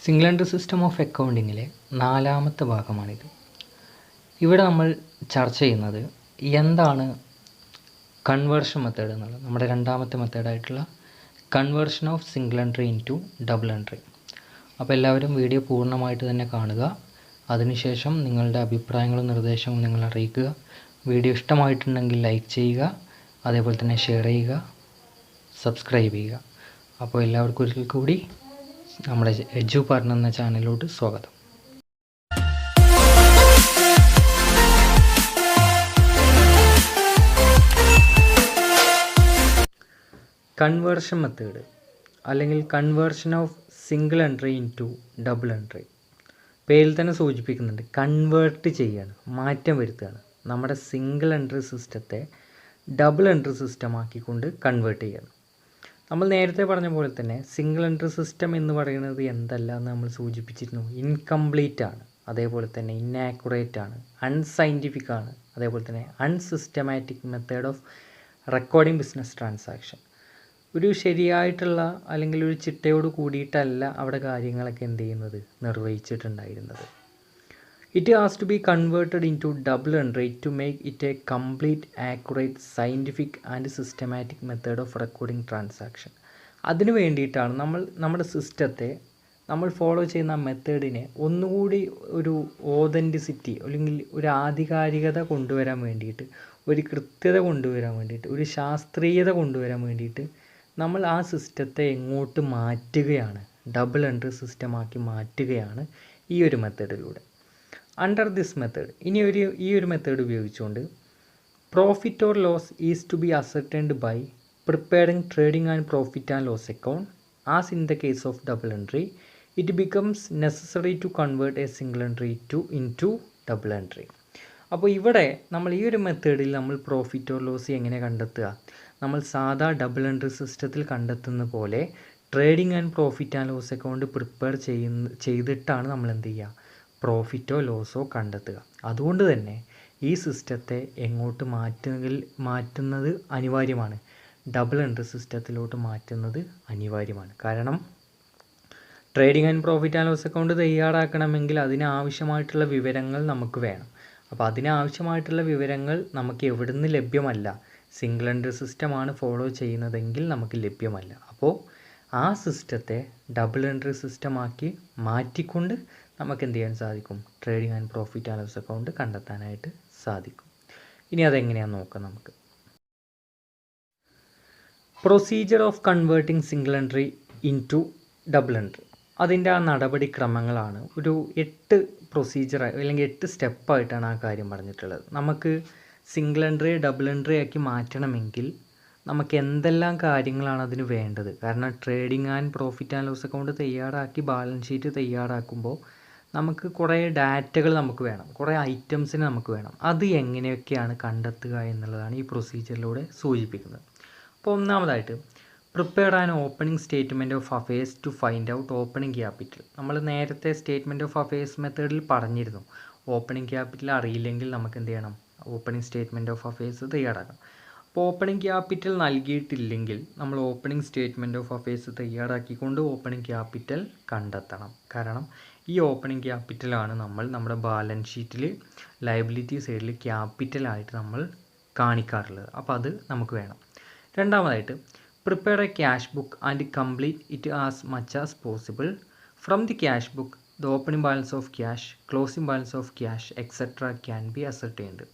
Single entry system of അക്കൗണ്ടിങ്ങിലെ നാലാമത്തെ ഭാഗമാണിത്. ഇവിടെ നമ്മൾ ചർച്ച ചെയ്യുന്നത് എന്താണ് കൺവേർഷൻ മെത്തേഡ് എന്നുള്ളത്. നമ്മുടെ രണ്ടാമത്തെ മെത്തേഡായിട്ടുള്ള conversion of single entry into double entry. അപ്പോൾ എല്ലാവരും വീഡിയോ പൂർണ്ണമായിട്ട് തന്നെ കാണുക. അതിനുശേഷം നിങ്ങളുടെ അഭിപ്രായങ്ങളും നിർദ്ദേശങ്ങളും നിങ്ങൾ അറിയിക്കുക. വീഡിയോ ഇഷ്ടമായിട്ടുണ്ടെങ്കിൽ ലൈക്ക് ചെയ്യുക, അതേപോലെ തന്നെ ഷെയർ ചെയ്യുക, സബ്സ്ക്രൈബ് ചെയ്യുക. അപ്പോൾ എല്ലാവർക്കും ഒരിക്കൽ കൂടി നമ്മുടെ എജു പാർട്ണർ എന്ന ചാനലിലോട്ട് സ്വാഗതം. കൺവേർഷൻ മെത്തേഡ് അല്ലെങ്കിൽ conversion of single entry into double entry. പേരിൽ തന്നെ സൂചിപ്പിക്കുന്നുണ്ട്, കൺവേർട്ട് ചെയ്യാണ്, മാറ്റം വരുത്തുകയാണ്. നമ്മുടെ സിംഗിൾ എൻട്രി സിസ്റ്റത്തെ ഡബിൾ എൻട്രി സിസ്റ്റമാക്കിക്കൊണ്ട് കൺവേർട്ട് ചെയ്യണം. നമ്മൾ നേരത്തെ പറഞ്ഞ പോലെ തന്നെ സിംഗിൾ എൻട്രി സിസ്റ്റം എന്ന് പറയുന്നത് എന്തല്ല എന്ന് നമ്മൾ സൂചിപ്പിച്ചിരുന്നു. ഇൻകംപ്ലീറ്റ് ആണ്, അതേപോലെ തന്നെ ഇന്നാക്യുറേറ്റ് ആണ്, അൺസയൻറ്റിഫിക് ആണ്, അതേപോലെ തന്നെ unsystematic method of recording business transaction. ഒരു ശരിയായിട്ടുള്ള അല്ലെങ്കിൽ ഒരു ചിട്ടയോട് കൂടിയിട്ടല്ല അവിടെ കാര്യങ്ങളൊക്കെ എന്ത് ചെയ്യുന്നത്, നിർവഹിച്ചിട്ടുണ്ടായിരുന്നത്. It has to be converted into double entry to make it a complete, accurate, scientific and systematic method of recording transaction. അതിനു വേണ്ടിയിട്ടാണ് നമ്മുടെ സിസ്റ്റത്തെ നമ്മൾ ഫോളോ ചെയ്യുന്ന മെത്തേഡിനെ ഒന്നുകൂടി ഒരു ഓതൻറ്റിസിറ്റി അല്ലെങ്കിൽ ഒരു ആധികാരികത കൊണ്ടുവരാൻ വേണ്ടിയിട്ട്, ഒരു കൃത്യത കൊണ്ടുവരാൻ വേണ്ടിയിട്ട്, ഒരു ശാസ്ത്രീയത കൊണ്ടുവരാൻ വേണ്ടിയിട്ട് നമ്മൾ ആ സിസ്റ്റത്തെ എങ്ങോട്ട് മാറ്റുകയാണ്, ഡബിൾ എൻട്രി സിസ്റ്റമാക്കി മാറ്റുകയാണ് ഈ ഒരു മെത്തേഡിലൂടെ. അണ്ടർ ദിസ് മെത്തേഡ്, ഈ ഒരു മെത്തേഡ് ഉപയോഗിച്ചുകൊണ്ട് profit or loss is to be ascertained by preparing trading and profit and loss account. As in the case of double entry, it becomes necessary to convert a single entry into double entry. അപ്പോൾ ഇവിടെ നമ്മൾ ഈ ഒരു മെത്തേഡിൽ നമ്മൾ profit or loss എങ്ങനെ കണ്ടെത്തുക? നമ്മൾ സാധാ ഡബിൾ എൻട്രി സിസ്റ്റത്തിൽ കണ്ടെത്തുന്ന പോലെ trading and profit and loss account prepare ചെയ്തിട്ടാണ് നമ്മൾ എന്ത് ചെയ്യുക, പ്രോഫിറ്റോ ലോസോ കണ്ടെത്തുക. അതുകൊണ്ട് തന്നെ ഈ സിസ്റ്റത്തെ എങ്ങോട്ട് മാറ്റുന്നത് അനിവാര്യമാണ്, ഡബിൾ എൻട്രി സിസ്റ്റത്തിലോട്ട് മാറ്റുന്നത് അനിവാര്യമാണ്. കാരണം trading and profit and loss account തയ്യാറാക്കണമെങ്കിൽ അതിനാവശ്യമായിട്ടുള്ള വിവരങ്ങൾ നമുക്ക് വേണം. അപ്പോൾ അതിനാവശ്യമായിട്ടുള്ള വിവരങ്ങൾ നമുക്ക് എവിടുന്ന് ലഭ്യമല്ല, സിംഗിൾ എൻട്രി സിസ്റ്റമാണ് ഫോളോ ചെയ്യുന്നതെങ്കിൽ നമുക്ക് ലഭ്യമല്ല. അപ്പോൾ ആ സിസ്റ്റത്തെ ഡബിൾ എൻട്രി സിസ്റ്റമാക്കി മാറ്റിക്കൊണ്ട് നമുക്ക് എന്ത് ചെയ്യാൻ സാധിക്കും, trading and profit and loss account കണ്ടെത്താനായിട്ട് സാധിക്കും. ഇനി അതെങ്ങനെയാണെന്ന് നോക്കാം നമുക്ക്. Procedure of converting single entry into double entry. അതിൻ്റെ ആ നടപടിക്രമങ്ങളാണ്. ഒരു 8 പ്രൊസീജിയർ അല്ലെങ്കിൽ 8 സ്റ്റെപ്പായിട്ടാണ് ആ കാര്യം പറഞ്ഞിട്ടുള്ളത്. നമുക്ക് സിംഗിൾ എൻട്രി ഡബിൾ എൻട്രി ആക്കി മാറ്റണമെങ്കിൽ നമുക്ക് എന്തെല്ലാം കാര്യങ്ങളാണ് അതിന് വേണ്ടത്. കാരണം trading and profit and loss account തയ്യാറാക്കി ബാലൻസ് ഷീറ്റ് തയ്യാറാക്കുമ്പോൾ നമുക്ക് കുറേ ഡാറ്റകൾ നമുക്ക് വേണം, കുറേ ഐറ്റംസിന് നമുക്ക് വേണം. അത് എങ്ങനെയൊക്കെയാണ് കണ്ടെത്തുക എന്നുള്ളതാണ് ഈ പ്രൊസീജിയറിലൂടെ സൂചിപ്പിക്കുന്നത്. അപ്പോൾ ഒന്നാമതായിട്ട് prepare an opening statement of affairs to find out opening capital. നമ്മൾ നേരത്തെ സ്റ്റേറ്റ്മെൻറ്റ് ഓഫ് അഫയേഴ്സ് മെത്തേഡിൽ പറഞ്ഞിരുന്നു, ഓപ്പണിംഗ് ക്യാപിറ്റൽ അറിയില്ലെങ്കിൽ നമുക്ക് എന്ത് ചെയ്യണം, ഓപ്പണിംഗ് സ്റ്റേറ്റ്മെൻറ്റ് ഓഫ് അഫയേഴ്സ് തയ്യാറാക്കണം. അപ്പോൾ ഓപ്പണിംഗ് ക്യാപിറ്റൽ നൽകിയിട്ടില്ലെങ്കിൽ നമ്മൾ ഓപ്പണിംഗ് സ്റ്റേറ്റ്മെൻറ്റ് ഓഫ് അഫയേഴ്സ് തയ്യാറാക്കിക്കൊണ്ട് ഓപ്പണിംഗ് ക്യാപിറ്റൽ കണ്ടെത്തണം. കാരണം ഈ ഓപ്പണിംഗ് ക്യാപിറ്റലാണ് നമ്മൾ നമ്മുടെ ബാലൻസ് ഷീറ്റിൽ ലയബിലിറ്റി സൈഡിൽ ക്യാപിറ്റലായിട്ട് നമ്മൾ കാണിക്കാറുള്ളത്. അപ്പോൾ അത് നമുക്ക് വേണം. രണ്ടാമതായിട്ട് prepare A cash book and complete it as much as possible. From the cash book the opening balance of cash, closing balance of cash etcetera can be ascertained.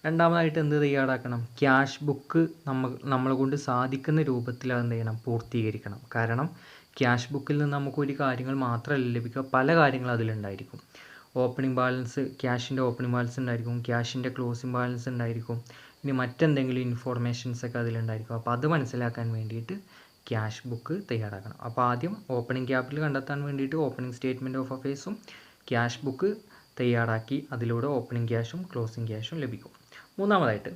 രണ്ടാമതായിട്ട് എന്ത് തയ്യാറാക്കണം, ക്യാഷ് ബുക്ക് നമ്മളെ കൊണ്ട് സാധിക്കുന്ന രൂപത്തിൽ അത് എന്ത് ചെയ്യണം, പൂർത്തീകരിക്കണം. കാരണം ക്യാഷ് ബുക്കിൽ നിന്ന് നമുക്ക് ഒരു കാര്യങ്ങൾ മാത്രമല്ല ലഭിക്കുക, പല കാര്യങ്ങളും അതിലുണ്ടായിരിക്കും. ഓപ്പണിംഗ് ബാലൻസ്, ക്യാഷിൻ്റെ ഓപ്പണിംഗ് ബാലൻസ് ഉണ്ടായിരിക്കും, ക്യാഷിൻ്റെ ക്ലോസിംഗ് ബാലൻസ് ഉണ്ടായിരിക്കും, ഇനി മറ്റെന്തെങ്കിലും ഇൻഫോർമേഷൻസൊക്കെ അതിലുണ്ടായിരിക്കും. അപ്പോൾ അത് മനസ്സിലാക്കാൻ വേണ്ടിയിട്ട് ക്യാഷ് ബുക്ക് തയ്യാറാക്കണം. അപ്പോൾ ആദ്യം ഓപ്പണിംഗ് ക്യാപിറ്റൽ കണ്ടെത്താൻ വേണ്ടിയിട്ട് ഓപ്പണിംഗ് സ്റ്റേറ്റ്മെൻറ്റ് ഓഫ് അഫയേഴ്സും ക്യാഷ് ബുക്ക് തയ്യാറാക്കി അതിലൂടെ ഓപ്പണിംഗ് ക്യാഷും ക്ലോസിംഗ് ക്യാഷും ലഭിക്കും. മൂന്നാമതായിട്ട്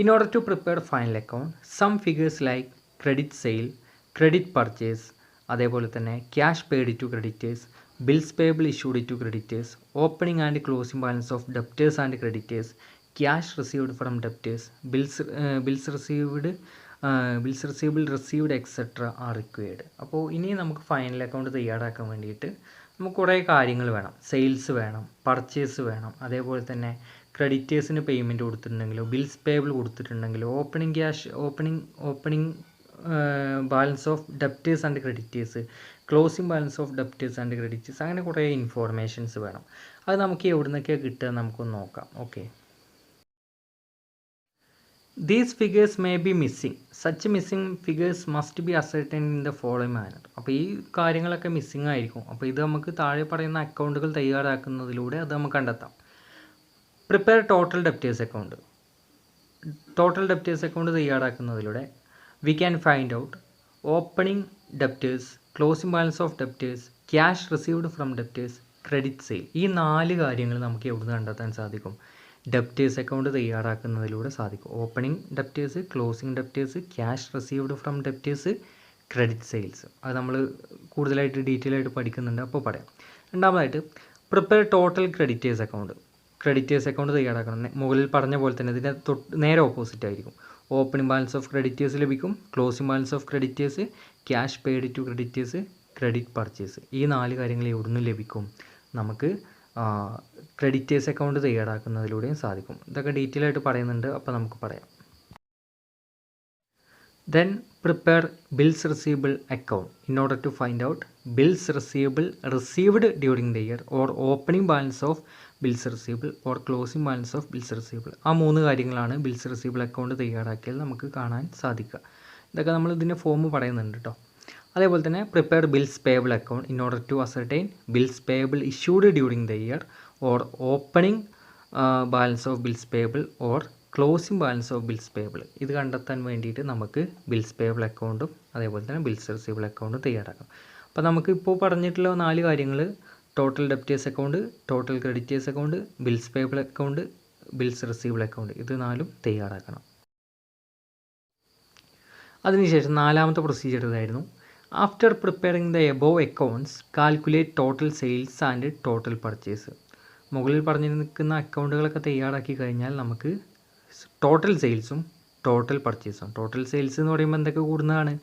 in order to prepare final account some figures like credit sale, credit purchase, അതേപോലെ തന്നെ cash paid to creditors, bills payable issued to creditors, opening and closing balance of debtors and creditors, cash received from debtors, bills received bills receivable received etcetera are required. അപ്പോൾ ഇനി നമുക്ക് final account തയ്യാറാക്കാൻ വേണ്ടിയിട്ട് നമുക്ക് കുറേ കാര്യങ്ങൾ വേണം. Sales വേണം, പർച്ചേസ് വേണം, അതേപോലെ തന്നെ ക്രെഡിറ്റേഴ്സിന് പേയ്മെൻറ്റ് കൊടുത്തിട്ടുണ്ടെങ്കിലോ ബിൽസ് പേബിൾ കൊടുത്തിട്ടുണ്ടെങ്കിലോ opening balance of debtors and creditors, closing balance of debtors and creditors, അങ്ങനെ കുറേ ഇൻഫോർമേഷൻസ് വേണം. അത് നമുക്ക് എവിടെ നിന്നൊക്കെയാണ് കിട്ടുക നമുക്കൊന്ന് നോക്കാം. Okay, these figures may be missing. Such missing figures must be ascertained in the following manner. അപ്പോൾ ഈ കാര്യങ്ങളൊക്കെ മിസ്സിംഗ് ആയിരിക്കും. അപ്പോൾ ഇത് നമുക്ക് താഴെ പറയുന്ന അക്കൗണ്ടുകൾ തയ്യാറാക്കുന്നതിലൂടെ അത് നമുക്ക് കണ്ടെത്താം. Prepare total debtors account. Total debtors account തയ്യാറാക്കുന്നതിലൂടെ we can find out opening debtors, closing balance of debtors, cash received from debtors, credit sale. ഈ 4 കാര്യങ്ങൾ നമുക്ക് എവിടെ നിന്ന് കണ്ടെത്താൻ സാധിക്കും? ഡെപ്റ്റേഴ്സ് അക്കൗണ്ട് തയ്യാറാക്കുന്നതിലൂടെ സാധിക്കും. Opening debtors, closing debtors, cash received from debtors, credit sales. അത് നമ്മൾ കൂടുതലായിട്ട് ഡീറ്റെയിൽ ആയിട്ട് പഠിക്കുന്നുണ്ട്, അപ്പോൾ പറയാം. രണ്ടാമതായിട്ട് prepare total creditors account. Creditors account തയ്യാറാക്കണം. മുകളിൽ പറഞ്ഞ പോലെ തന്നെ ഇതിൻ്റെ നേരെ ഓപ്പോസിറ്റ് ആയിരിക്കും. ഓപ്പണിംഗ് ബാലൻസ് ഓഫ് ക്രെഡിറ്റേഴ്സ് ലഭിക്കും, closing balance of creditors, cash paid to creditors, credit purchase. ഈ 4 കാര്യങ്ങൾ എവിടെ നിന്ന് ലഭിക്കും? നമുക്ക് ക്രെഡിറ്റേഴ്സ് അക്കൗണ്ട് തയ്യാറാക്കുന്നതിലൂടെയും സാധിക്കും. ഇതൊക്കെ ഡീറ്റെയിൽ ആയിട്ട് പറയുന്നുണ്ട്, അപ്പോൾ നമുക്ക് പറയാം. Then prepare bills receivable account in order to find out bills receivable received during the year or opening balance of bills receivable or closing balance of bills receivable. ആ 3 കാര്യങ്ങളാണ് bills receivable account തയ്യാറാക്കിയാൽ നമുക്ക് കാണാൻ സാധിക്കുക. ഇതൊക്കെ നമ്മൾ ഇതിൻ്റെ form പറയുന്നുണ്ട് കേട്ടോ. അതേപോലെ തന്നെ prepare bills payable account in order to ascertain bills payable issued during the year or opening balance of bills payable or closing balance of bills payable. ഇത് കണ്ടെത്താൻ വേണ്ടിയിട്ട് നമുക്ക് ബിൽസ് പേയബിൾ അക്കൗണ്ടും അതേപോലെ തന്നെ ബിൽസ് റിസീവബിൾ അക്കൗണ്ടും തയ്യാറാക്കാം. അപ്പോൾ നമുക്ക് ഇപ്പോൾ പറഞ്ഞിട്ടുള്ള 4 കാര്യങ്ങൾ total debtors account, total creditors account, bills payable account, bills receivable account, ഇത് 4ഉം തയ്യാറാക്കണം. അതിനുശേഷം 4ാമത്തെ പ്രൊസീജിയർ ഇതായിരുന്നു. After preparing the above accounts calculate total sales and total purchase. മുകളിൽ പറഞ്ഞിരിക്കുന്ന അക്കൗണ്ടുകളൊക്കെ തയ്യാറാക്കി കഴിഞ്ഞാൽ നമുക്ക് ടോട്ടൽ സെയിൽസും ടോട്ടൽ പർച്ചേസും. ടോട്ടൽ സെയിൽസ് എന്ന് പറയുമ്പോൾ എന്തൊക്കെ കൂടുന്നതാണ്?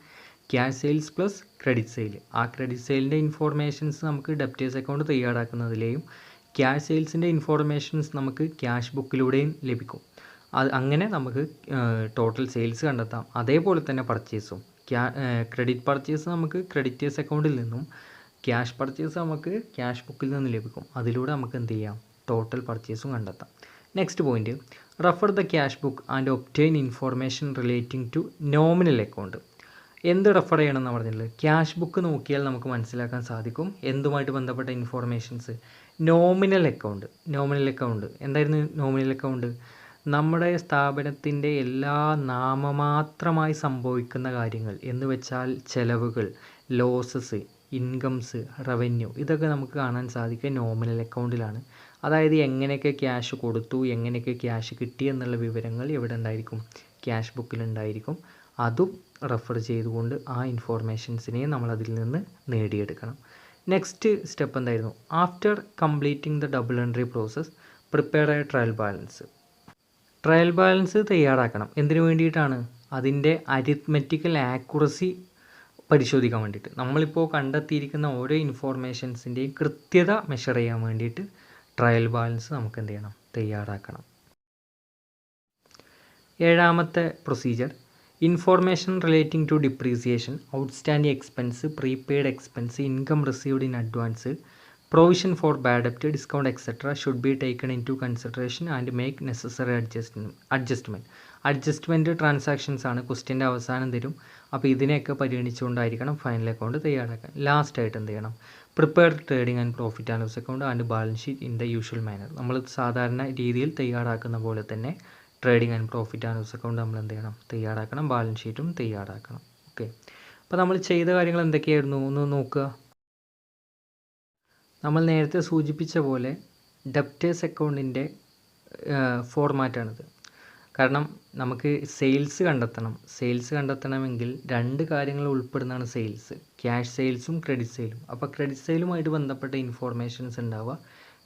Cash sales plus credit sale. ആ ക്രെഡിറ്റ് സെയിലിൻ്റെ ഇൻഫോർമേഷൻസ് നമുക്ക് ഡെപ്റ്റേഴ്സ് അക്കൗണ്ട് തയ്യാറാക്കുന്നതിലെയും ക്യാഷ് സെയിൽസിൻ്റെ ഇൻഫോർമേഷൻസ് നമുക്ക് ക്യാഷ് ബുക്കിലൂടെയും ലഭിക്കും. അത് അങ്ങനെ നമുക്ക് ടോട്ടൽ സെയിൽസ് കണ്ടെത്താം. അതേപോലെ തന്നെ പർച്ചേസും. ക്രെഡിറ്റ് പർച്ചേസ് നമുക്ക് ക്രെഡിറ്റേഴ്സ് അക്കൗണ്ടിൽ നിന്നും, ക്യാഷ് പർച്ചേസ് നമുക്ക് ക്യാഷ് ബുക്കിൽ നിന്നും ലഭിക്കും. അതിലൂടെ നമുക്ക് എന്ത് ചെയ്യാം? ടോട്ടൽ പർച്ചേസും കണ്ടെത്താം. Next point, refer the cash book and obtain information relating to nominal account. എന്ത് റെഫർ ചെയ്യണമെന്ന് പറഞ്ഞിട്ടുള്ളത്? ക്യാഷ് ബുക്ക് നോക്കിയാൽ നമുക്ക് മനസ്സിലാക്കാൻ സാധിക്കും എന്തുമായിട്ട് ബന്ധപ്പെട്ട informations. Nominal account. Nominal account എന്തായിരുന്നു? നോമിനൽ അക്കൗണ്ട് നമ്മുടെ സ്ഥാപനത്തിൻ്റെ എല്ലാ നാമമാത്രമായി സംഭവിക്കുന്ന കാര്യങ്ങൾ എന്ന് വെച്ചാൽ ചെലവുകൾ, ലോസസ്, ഇൻകംസ്, റവന്യൂ, ഇതൊക്കെ നമുക്ക് കാണാൻ സാധിക്കുക നോമിനൽ അക്കൗണ്ടിലാണ്. അതായത് എങ്ങനെയൊക്കെ ക്യാഷ് കൊടുത്തു, എങ്ങനെയൊക്കെ ക്യാഷ് കിട്ടി എന്നുള്ള വിവരങ്ങൾ എവിടെ ഉണ്ടായിരിക്കും? ക്യാഷ് ബുക്കിലുണ്ടായിരിക്കും. അതും റെഫർ ചെയ്തുകൊണ്ട് ആ ഇൻഫോർമേഷൻസിനെ നമ്മൾ അതിൽ നിന്ന് നേടിയെടുക്കണം. നെക്സ്റ്റ് സ്റ്റെപ്പ് എന്തായിരുന്നു? After completing the double entry process prepare A trial balance. Trial balance തയ്യാറാക്കണം. എന്തിനു വേണ്ടിയിട്ടാണ്? അതിൻ്റെ അരിത്മെറ്റിക്കൽ ആക്യുറസി പരിശോധിക്കാൻ വേണ്ടിയിട്ട്. നമ്മളിപ്പോൾ കണ്ടെത്തിയിരിക്കുന്ന ഓരോ ഇൻഫോർമേഷൻസിൻ്റെയും കൃത്യത മെഷർ ചെയ്യാൻ വേണ്ടിയിട്ട് ട്രയൽ ബാലൻസ് നമുക്ക് എന്ത് ചെയ്യണം? തയ്യാറാക്കണം. 7ാമത്തെ procedure, information relating to depreciation, outstanding expense, prepaid expense, income received in advance, provision for bad ഡെപ്റ്റ്, discount etcetera should be taken into consideration and make necessary adjustment transactions ആണ് ക്വസ്റ്റ്യൻ്റെ അവസാനം തരും. അപ്പോൾ ഇതിനെയൊക്കെ പരിഗണിച്ചുകൊണ്ടായിരിക്കണം ഫൈനൽ അക്കൗണ്ട് തയ്യാറാക്കാൻ. ലാസ്റ്റായിട്ട് എന്ത് ചെയ്യണം? Prepare trading and profit and loss account and balance sheet in the usual manner. നമ്മൾ സാധാരണ രീതിയിൽ തയ്യാറാക്കുന്ന പോലെ തന്നെ trading and profit and loss account നമ്മൾ എന്ത് ചെയ്യണം? തയ്യാറാക്കണം. ബാലൻസ് ഷീറ്റും തയ്യാറാക്കണം. ഓക്കെ, അപ്പോൾ നമ്മൾ ചെയ്ത കാര്യങ്ങൾ എന്തൊക്കെയായിരുന്നു ഒന്ന് നോക്കുക. നമ്മൾ നേരത്തെ സൂചിപ്പിച്ച പോലെ ഡെപ്റ്റേഴ്സ് അക്കൗണ്ടിൻ്റെ ഫോർമാറ്റാണിത്. കാരണം നമുക്ക് സെയിൽസ് കണ്ടെത്തണമെങ്കിൽ 2 കാര്യങ്ങൾ ഉൾപ്പെടുന്നതാണ് സെയിൽസ്. ക്യാഷ് സെയിൽസും ക്രെഡിറ്റ് സെയിലും. അപ്പോൾ ക്രെഡിറ്റ് സെയിലുമായിട്ട് ബന്ധപ്പെട്ട ഇൻഫോർമേഷൻസ് ഉണ്ടാവുക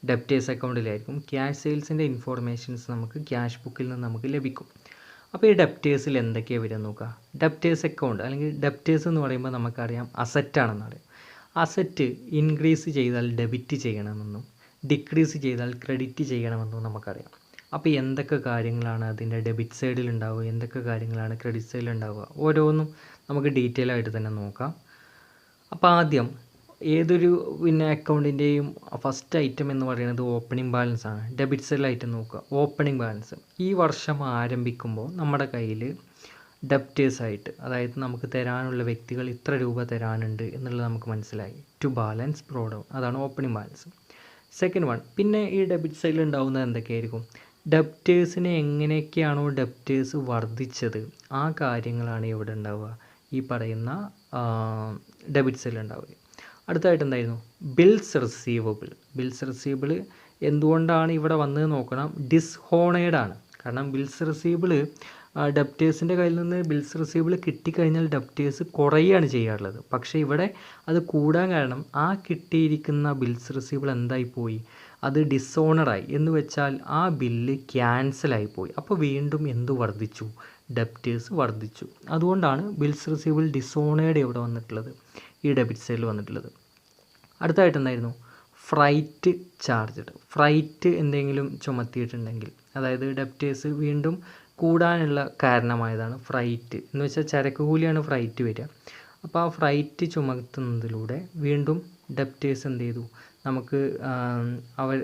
ഡെപ്റ്റേഴ്സ് അക്കൗണ്ടിലായിരിക്കും. ക്യാഷ് സെയിൽസിൻ്റെ ഇൻഫോർമേഷൻസ് നമുക്ക് ക്യാഷ് ബുക്കിൽ നിന്ന് നമുക്ക് ലഭിക്കും. അപ്പോൾ ഈ ഡെപ്റ്റേഴ്സിൽ എന്തൊക്കെയാണ് വരിക നോക്കുക. ഡെപ്റ്റേഴ്സ് അക്കൗണ്ട് അല്ലെങ്കിൽ ഡെപ്റ്റേഴ്സ് എന്ന് പറയുമ്പോൾ നമുക്കറിയാം അസറ്റാണെന്ന് അറിയാം. അസറ്റ് ഇൻക്രീസ് ചെയ്താൽ ഡെബിറ്റ് ചെയ്യണമെന്നും ഡിക്രീസ് ചെയ്താൽ ക്രെഡിറ്റ് ചെയ്യണമെന്നും നമുക്കറിയാം. അപ്പോൾ എന്തൊക്കെ കാര്യങ്ങളാണ് അതിൻ്റെ ഡെബിറ്റ് സൈഡിൽ ഉണ്ടാവുക, എന്തൊക്കെ കാര്യങ്ങളാണ് ക്രെഡിറ്റ് സൈഡിൽ ഉണ്ടാവുക, ഓരോന്നും നമുക്ക് ഡീറ്റെയിൽ ആയിട്ട് തന്നെ നോക്കാം. അപ്പോൾ ആദ്യം ഏതൊരു അക്കൗണ്ടിൻ്റെയും ഫസ്റ്റ് ഐറ്റം എന്ന് പറയുന്നത് ഓപ്പണിംഗ് ബാലൻസ് ആണ്. ഡെബിറ്റ് സൈഡിൽ ഐറ്റം നോക്കുക, ഓപ്പണിംഗ് ബാലൻസ്. ഈ വർഷം ആരംഭിക്കുമ്പോൾ നമ്മുടെ കയ്യിൽ ഡെപ്റ്റേഴ്സായിട്ട്, അതായത് നമുക്ക് തരാനുള്ള വ്യക്തികൾ ഇത്ര രൂപ തരാനുണ്ട് എന്നുള്ളത് നമുക്ക് മനസ്സിലായി. ടു ബാലൻസ് ബ്രോ ഡൗൺ, അതാണ് ഓപ്പണിംഗ് ബാലൻസ്. സെക്കൻഡ് വൺ, പിന്നെ ഈ ഡെബിറ്റ് സൈഡിൽ ഉണ്ടാകുന്നത് എന്തൊക്കെയായിരിക്കും? ഡെപ്റ്റേഴ്സിനെ എങ്ങനെയൊക്കെയാണോ ഡെപ്റ്റേഴ്സ് വർദ്ധിച്ചത് ആ കാര്യങ്ങളാണ് ഇവിടെ ഉണ്ടാവുക, ഈ പറയുന്ന ഡെബിറ്റ് സൈഡിൽ ഉണ്ടാവുക. അടുത്തായിട്ട് എന്തായിരുന്നു? Bills receivable. ബിൽസ് റിസീവബിൾ എന്തുകൊണ്ടാണ് ഇവിടെ വന്നത് നോക്കണം. ഡിസ്ഹോണേഡാണ്. കാരണം ബിൽസ് റിസീവബിൾ ഡെപ്റ്റേഴ്സിൻ്റെ കയ്യിൽ നിന്ന് ബിൽസ് റിസീവബിൾ കിട്ടിക്കഴിഞ്ഞാൽ ഡെപ്റ്റേഴ്സ് കുറയുകയാണ് ചെയ്യാറുള്ളത്. പക്ഷേ ഇവിടെ അത് കൂടാൻ കാരണം ആ കിട്ടിയിരിക്കുന്ന ബിൽസ് റിസീവബിൾ എന്തായിപ്പോയി, അത് ഡിസോണറായി. എന്ന് വെച്ചാൽ ആ ബില്ല് ക്യാൻസലായിപ്പോയി. അപ്പോൾ വീണ്ടും എന്ത് വർദ്ധിച്ചു? ഡെപ്റ്റേഴ്സ് വർദ്ധിച്ചു. അതുകൊണ്ടാണ് ബിൽസ് റിസീവബിൾ ഡിസോണേഡ് ഇവിടെ വന്നിട്ടുള്ളത്, ഈ ഡെബിറ്റ് സൈഡിൽ വന്നിട്ടുള്ളത്. അടുത്തായിട്ട് എന്തായിരുന്നു? Freight charged. ഫ്രൈറ്റ് എന്തെങ്കിലും ചുമത്തിയിട്ടുണ്ടെങ്കിൽ, അതായത് ഡെപ്റ്റേഴ്സ് വീണ്ടും കൂടാനുള്ള കാരണമായതാണ് ഫ്രൈറ്റ്. എന്ന് വെച്ചാൽ ചരക്ക് കൂലിയാണ് ഫ്രൈറ്റ് വരിക. അപ്പോൾ ആ ഫ്രൈറ്റ് ചുമത്തുന്നതിലൂടെ വീണ്ടും ഡെപ്റ്റേഴ്സ് എന്ത് ചെയ്തു? നമുക്ക്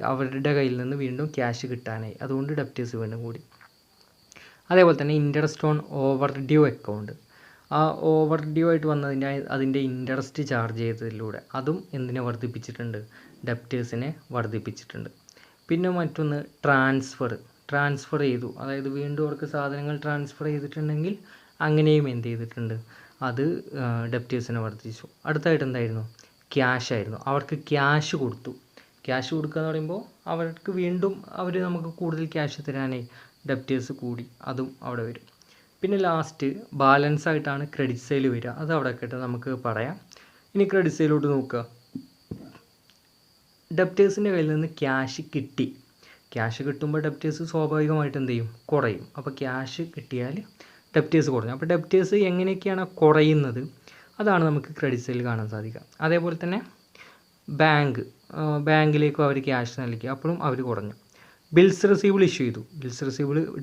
അവരുടെ കയ്യിൽ നിന്ന് വീണ്ടും ക്യാഷ് കിട്ടാനായി. അതുകൊണ്ട് ഡെപ്റ്റേഴ്സ് വീണ്ടും കൂടി. അതേപോലെ തന്നെ interest on over due account. ആ ഓവർ ഡ്യൂ ആയിട്ട് വന്നതിൻ്റെ അതിൻ്റെ ഇൻട്രസ്റ്റ് ചാർജ് ചെയ്തതിലൂടെ അതും എന്തിനെ വർദ്ധിപ്പിച്ചിട്ടുണ്ട്? ഡെപ്റ്റേഴ്സിനെ വർദ്ധിപ്പിച്ചിട്ടുണ്ട്. പിന്നെ മറ്റൊന്ന് ട്രാൻസ്ഫർ ചെയ്തു. അതായത് വീണ്ടും അവർക്ക് സാധനങ്ങൾ ട്രാൻസ്ഫർ ചെയ്തിട്ടുണ്ടെങ്കിൽ അങ്ങനെയും എന്ത് ചെയ്തിട്ടുണ്ട്? അത് ഡെപ്റ്റേഴ്സിനെ വർദ്ധിച്ചു. അടുത്തായിട്ട് എന്തായിരുന്നു? ക്യാഷ് ആയിരുന്നു. അവർക്ക് ക്യാഷ് കൊടുത്തു. ക്യാഷ് കൊടുക്കുക എന്ന് പറയുമ്പോൾ അവർക്ക് വീണ്ടും നമുക്ക് കൂടുതൽ ക്യാഷ് തരാനായി ഡെപ്റ്റേഴ്സ് കൂടി, അതും അവിടെ വരും. പിന്നെ ലാസ്റ്റ് ബാലൻസ് ആയിട്ടാണ് ക്രെഡിറ്റ് സെയിൽ വരിക. അത് അവിടെ കേട്ട് നമുക്ക് പറയാം. ഇനി ക്രെഡിറ്റ് സെയിലോട്ട് നോക്കുക. ഡെപ്റ്റേഴ്സിൻ്റെ കയ്യിൽ നിന്ന് ക്യാഷ് കിട്ടി. ക്യാഷ് കിട്ടുമ്പോൾ ഡെപ്റ്റേഴ്സ് സ്വാഭാവികമായിട്ട് എന്ത് ചെയ്യും? കുറയും. അപ്പോൾ ക്യാഷ് കിട്ടിയാൽ ഡെപ്റ്റേഴ്സ് കുറഞ്ഞു. അപ്പോൾ ഡെപ്റ്റേഴ്സ് എങ്ങനെയൊക്കെയാണ് കുറയുന്നത് അതാണ് നമുക്ക് ക്രെഡിറ്റ് സെയിൽ കാണാൻ സാധിക്കുക. അതേപോലെ തന്നെ ബാങ്കിലേക്കും അവർ ക്യാഷ് നൽകി, അപ്പോഴും അവർ കുറഞ്ഞു. ബിൽസ് റിസീവബിൾ ഇഷ്യൂ ചെയ്തു.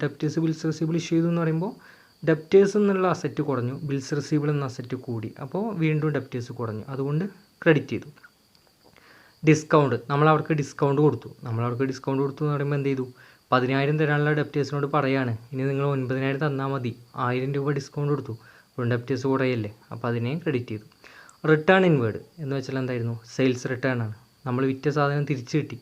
ഡെപ്റ്റേഴ്സ് ബിൽസ് റിസീവബിൾ ഇഷ്യൂ ചെയ്തു എന്ന് പറയുമ്പോൾ ഡെപ്റ്റേഴ്സ് എന്നുള്ള അസറ്റ് കുറഞ്ഞു, ബിൽസ് റിസീവബിൾ എന്ന അസറ്റ് കൂടി. അപ്പോൾ വീണ്ടും ഡെപ്റ്റേഴ്സ് കുറഞ്ഞു, അതുകൊണ്ട് ക്രെഡിറ്റ് ചെയ്തു. ഡിസ്കൗണ്ട്, നമ്മളവർക്ക് ഡിസ്കൗണ്ട് കൊടുത്തു എന്ന് പറയുമ്പോൾ എന്ത് ചെയ്തു? 10,000 തരാനുള്ള ഡെപ്റ്റേഴ്സിനോട് പറയാണ്, ഇനി നിങ്ങൾ 9,000 തന്നാൽ മതി, 1000 രൂപ ഡിസ്കൗണ്ട് കൊടുത്തു. അപ്പോൾ ഡെപ്റ്റേഴ്സ് കുറയല്ലേ, അപ്പോൾ അതിനെയും ക്രെഡിറ്റ് ചെയ്തു. റിട്ടേൺ ഇൻവേർഡ് എന്ന് വെച്ചാൽ എന്തായിരുന്നു? സെയിൽസ് റിട്ടേൺ ആണ്. നമ്മൾ വിറ്റ സാധനം തിരിച്ചു കിട്ടി,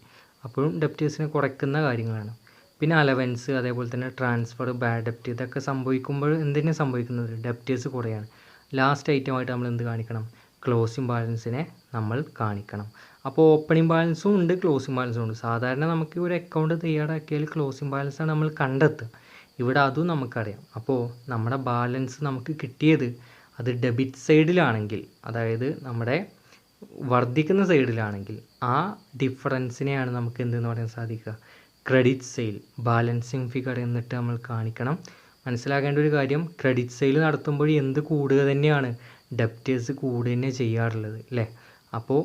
അപ്പോഴും ഡെപ്റ്റേഴ്സിനെ കുറയ്ക്കുന്ന കാര്യങ്ങളാണ്. പിന്നെ അലവൻസ്, അതേപോലെ തന്നെ ട്രാൻസ്ഫർ, ബാഡ് ഡെപ്റ്റ്, ഇതൊക്കെ സംഭവിക്കുമ്പോൾ എന്തിനാണ് സംഭവിക്കുന്നത്? ഡെപ്റ്റേഴ്സ് കുറയാണ്. ലാസ്റ്റ് ഐറ്റമായിട്ട് നമ്മൾ എന്ത് കാണിക്കണം? ക്ലോസിംഗ് ബാലൻസിനെ നമ്മൾ കാണിക്കണം. അപ്പോൾ ഓപ്പണിംഗ് ബാലൻസും ഉണ്ട്, ക്ലോസിംഗ് ബാലൻസും ഉണ്ട്. സാധാരണ നമുക്ക് ഒരു അക്കൗണ്ട് തയ്യാറാക്കിയാൽ ക്ലോസിംഗ് ബാലൻസാണ് നമ്മൾ കണ്ടെത്തുക. ഇവിടെ അതും നമുക്കറിയാം. അപ്പോൾ നമ്മുടെ ബാലൻസ് നമുക്ക് കിട്ടിയത് അത് ഡെബിറ്റ് സൈഡിലാണെങ്കിൽ, അതായത് നമ്മുടെ വർദ്ധിക്കുന്ന സൈഡിലാണെങ്കിൽ ആ ഡിഫറൻസിനെയാണ് നമുക്ക് എന്തെന്ന് പറയാൻ സാധിക്കുക? ക്രെഡിറ്റ് സെയിൽ, ബാലൻസിങ് ഫിഗർ എന്നിട്ട് നമ്മൾ കാണിക്കണം. മനസ്സിലാക്കേണ്ട ഒരു കാര്യം, ക്രെഡിറ്റ് സെയിൽ നടത്തുമ്പോൾ എന്ത് കൂടുക തന്നെയാണ്? ഡെപ്റ്റേഴ്സ് കൂടുക തന്നെ ചെയ്യാറുള്ളത് അല്ലേ? അപ്പോൾ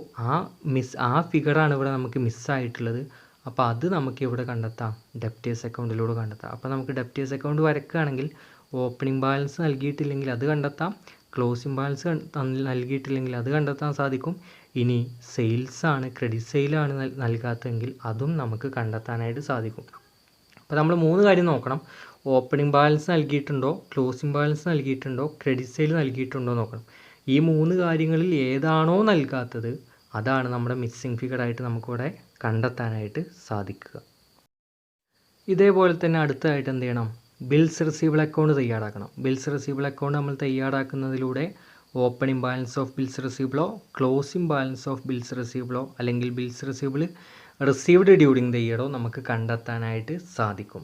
ആ ഫിഗറാണ് ഇവിടെ നമുക്ക് മിസ്സായിട്ടുള്ളത്. അപ്പോൾ അത് നമുക്ക് ഇവിടെ കണ്ടെത്താം, ഡെപ്റ്റേഴ്സ് അക്കൗണ്ടിലൂടെ കണ്ടെത്താം. അപ്പോൾ നമുക്ക് ഡെപ്റ്റേഴ്സ് അക്കൗണ്ട് വരയ്ക്കുകയാണെങ്കിൽ ഓപ്പണിംഗ് ബാലൻസ് നൽകിയിട്ടില്ലെങ്കിൽ അത് കണ്ടെത്താം, ക്ലോസിംഗ് ബാലൻസ് നൽകിയിട്ടില്ലെങ്കിൽ അത് കണ്ടെത്താൻ സാധിക്കും. ഇനി സെയിൽസാണ്, ക്രെഡിറ്റ് സെയിലാണ് നൽകാത്തതെങ്കിൽ അതും നമുക്ക് കണ്ടെത്താനായിട്ട് സാധിക്കും. അപ്പോൾ നമ്മൾ 3 കാര്യം നോക്കണം. ഓപ്പണിംഗ് ബാലൻസ് നൽകിയിട്ടുണ്ടോ, ക്ലോസിംഗ് ബാലൻസ് നൽകിയിട്ടുണ്ടോ, ക്രെഡിറ്റ് സെയിൽ നൽകിയിട്ടുണ്ടോ നോക്കണം. ഈ 3 കാര്യങ്ങളിൽ ഏതാണോ നൽകാത്തത് അതാണ് നമ്മുടെ മിസ്സിംഗ് ഫിഗറായിട്ട് നമുക്കിവിടെ കണ്ടെത്താനായിട്ട് സാധിക്കുക. ഇതേപോലെ തന്നെ അടുത്തതായിട്ട് എന്ത് ചെയ്യണം? ബിൽസ് റിസീവബിൾ അക്കൗണ്ട് തയ്യാറാക്കണം. ബിൽസ് റിസീവബിൾ അക്കൗണ്ട് നമ്മൾ തയ്യാറാക്കുന്നതിലൂടെ ഓപ്പണിംഗ് ബാലൻസ് ഓഫ് ബിൽസ് റിസീവബിളോ, ക്ലോസിംഗ് ബാലൻസ് ഓഫ് ബിൽസ് റിസീവബിളോ, അല്ലെങ്കിൽ bills receivable received during the ഇയറോ നമുക്ക് കണ്ടെത്താനായിട്ട് സാധിക്കും.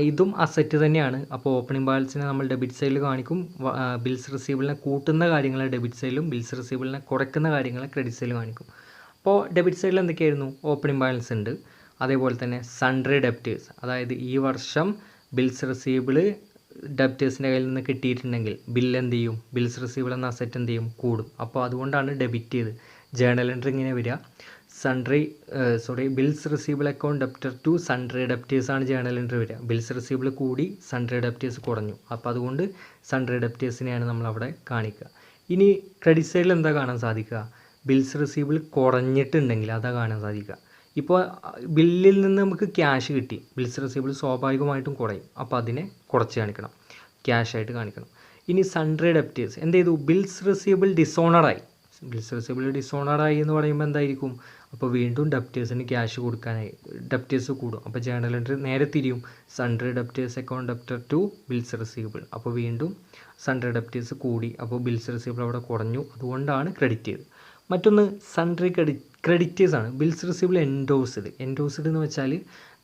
ഇതും അസറ്റ് തന്നെയാണ്. അപ്പോൾ ഓപ്പണിംഗ് ബാലൻസിനെ നമ്മൾ ഡെബിറ്റ് സൈഡിൽ കാണിക്കും, ബിൽസ് റിസീവബിളിനെ കൂട്ടുന്ന കാര്യങ്ങളെ ഡെബിറ്റ് സൈഡിലും ബിൽസ് റിസീവബിളിനെ കുറയ്ക്കുന്ന കാര്യങ്ങളെ ക്രെഡിറ്റ് സൈഡിലും കാണിക്കും. അപ്പോൾ ഡെബിറ്റ് സൈഡിൽ എന്തൊക്കെയായിരുന്നു? ഓപ്പണിംഗ് ബാലൻസ് ഉണ്ട്. അതേപോലെ തന്നെ സൺഡ്രി ഡെപ്റ്റേഴ്സ്, അതായത് ഈ വർഷം ബിൽസ് റിസീവബിൾ ഡെപ്റ്റേഴ്സിൻ്റെ കയ്യിൽ നിന്ന് കിട്ടിയിട്ടുണ്ടെങ്കിൽ ബില്ല് എന്ത് ചെയ്യും, ബിൽസ് റിസീവബിൾ എന്ന അസറ്റ് എന്ത് ചെയ്യും, കൂടും. അപ്പോൾ അതുകൊണ്ടാണ് ഡെബിറ്റ് ചെയ്ത് ജേണൽ എൻട്രി ഇങ്ങനെ വരിക. Bills receivable account debtor to sundry debtors ആണ് ജേണൽ എൻട്രി വരിക. ബിൽസ് റിസീവബിൾ കൂടി സൺട്രി ഡെപ്റ്റേഴ്സ് കുറഞ്ഞു. അപ്പോൾ അതുകൊണ്ട് സൺട്രി ഡെപ്റ്റേഴ്സിനെയാണ് നമ്മളവിടെ കാണിക്കുക. ഇനി ക്രെഡിറ്റ് സൈഡിൽ എന്താ കാണാൻ സാധിക്കുക, ബിൽസ് റിസീവബിൾ കുറഞ്ഞിട്ടുണ്ടെങ്കിൽ അതാ കാണാൻ സാധിക്കുക. ഇപ്പോൾ ബില്ലിൽ നിന്ന് നമുക്ക് ക്യാഷ് കിട്ടി, ബിൽസ് റിസീവബിൾ സ്വാഭാവികമായിട്ടും കുറയും. അപ്പോൾ അതിനെ കുറച്ച് കാണിക്കണം, ക്യാഷായിട്ട് കാണിക്കണം. ഇനി സൺട്രി ഡെപ്റ്റേഴ്സ് എന്ത് ചെയ്തു, ബിൽസ് റിസീവബിൾ ഡിസോണറായി. ബിൽസ് റിസീവബിൾ ഡിസോണറായി എന്ന് പറയുമ്പോൾ എന്തായിരിക്കും, അപ്പോൾ വീണ്ടും ഡെപ്റ്റേഴ്സിന് ക്യാഷ് കൊടുക്കാനായി, ഡെപ്റ്റേഴ്സ് കൂടും. അപ്പോൾ ജേണൽ എൻട്രി നേരെ തിരിയും, sundry debtors account debtor to bills receivable. അപ്പോൾ വീണ്ടും സൺട്രി ഡെപ്റ്റേഴ്സ് കൂടി, അപ്പോൾ ബിൽസ് റിസീവബിൾ അവിടെ കുറഞ്ഞു. അതുകൊണ്ടാണ് ക്രെഡിറ്റ് ചെയ്തത്. മറ്റൊന്ന് സൺട്രി ക്രെഡിറ്റേഴ്സ് ആണ്. ബിൽസ് റിസീവബിൾ എൻഡോസ്ഡ് എന്ന് വെച്ചാൽ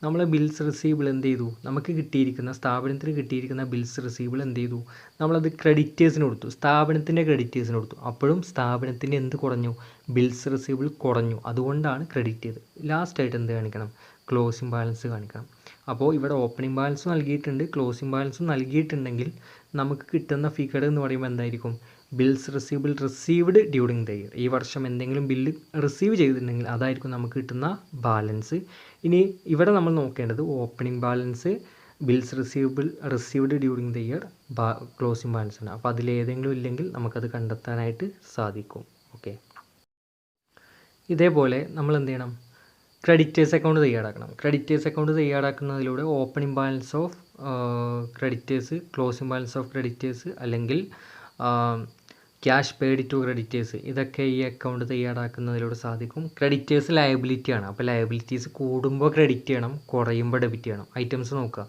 നമ്മളെ ബിൽസ് റിസീവബിൾ എന്ത് ചെയ്തു, നമുക്ക് കിട്ടിയിരിക്കുന്ന സ്ഥാപനത്തിന് കിട്ടിയിരിക്കുന്ന ബിൽസ് റിസീവബിൾ എന്ത് ചെയ്തു, നമ്മളത് ക്രെഡിറ്റേഴ്സിന് കൊടുത്തു, സ്ഥാപനത്തിൻ്റെ ക്രെഡിറ്റേഴ്സിന് കൊടുത്തു. അപ്പോഴും സ്ഥാപനത്തിൻ്റെ എന്ത് കുറഞ്ഞു, ബിൽസ് റിസീവബിൾ കുറഞ്ഞു. അതുകൊണ്ടാണ് ക്രെഡിറ്റ് ചെയ്തത്. ലാസ്റ്റായിട്ട് എന്ത് കാണിക്കണം, ക്ലോസിംഗ് ബാലൻസ് കാണിക്കണം. അപ്പോൾ ഇവിടെ ഓപ്പണിംഗ് ബാലൻസ് നൽകിയിട്ടുണ്ട്, ക്ലോസിംഗ് ബാലൻസും നൽകിയിട്ടുണ്ടെങ്കിൽ നമുക്ക് കിട്ടുന്ന ഫിഗർ എന്ന് പറയുമ്പോൾ എന്തായിരിക്കും, bills receivable received during the year. ഈ വർഷം എന്തെങ്കിലും ബില്ല് റിസീവ് ചെയ്തിട്ടുണ്ടെങ്കിൽ അതായിരിക്കും നമുക്ക് കിട്ടുന്ന ബാലൻസ്. ഇനി ഇവിടെ നമ്മൾ നോക്കേണ്ടത് opening balance, bills received during the year, closing balance ആണ്. അപ്പോൾ അതിലേതെങ്കിലും ഇല്ലെങ്കിൽ നമുക്കത് കണ്ടെത്താനായിട്ട് സാധിക്കും. ഓക്കെ, ഇതേപോലെ നമ്മൾ എന്ത് ചെയ്യണം, ക്രെഡിറ്റേഴ്സ് അക്കൗണ്ട് തയ്യാറാക്കണം. ക്രെഡിറ്റേഴ്സ് അക്കൗണ്ട് തയ്യാറാക്കുന്നതിലൂടെ opening balance of creditors, closing balance of creditors, അല്ലെങ്കിൽ ക്യാഷ് പെയ്ഡ് ടു ക്രെഡിറ്റേഴ്സ്, ഇതൊക്കെ ഈ അക്കൗണ്ട് തയ്യാറാക്കുന്നതിലൂടെ സാധിക്കും. ക്രെഡിറ്റേഴ്സ് ലയബിലിറ്റിയാണ്. അപ്പോൾ ലയബിലിറ്റീസ് കൂടുമ്പോൾ ക്രെഡിറ്റ് ചെയ്യണം, കുറയുമ്പോൾ ഡെബിറ്റ് ചെയ്യണം. ഐറ്റംസ് നോക്കുക,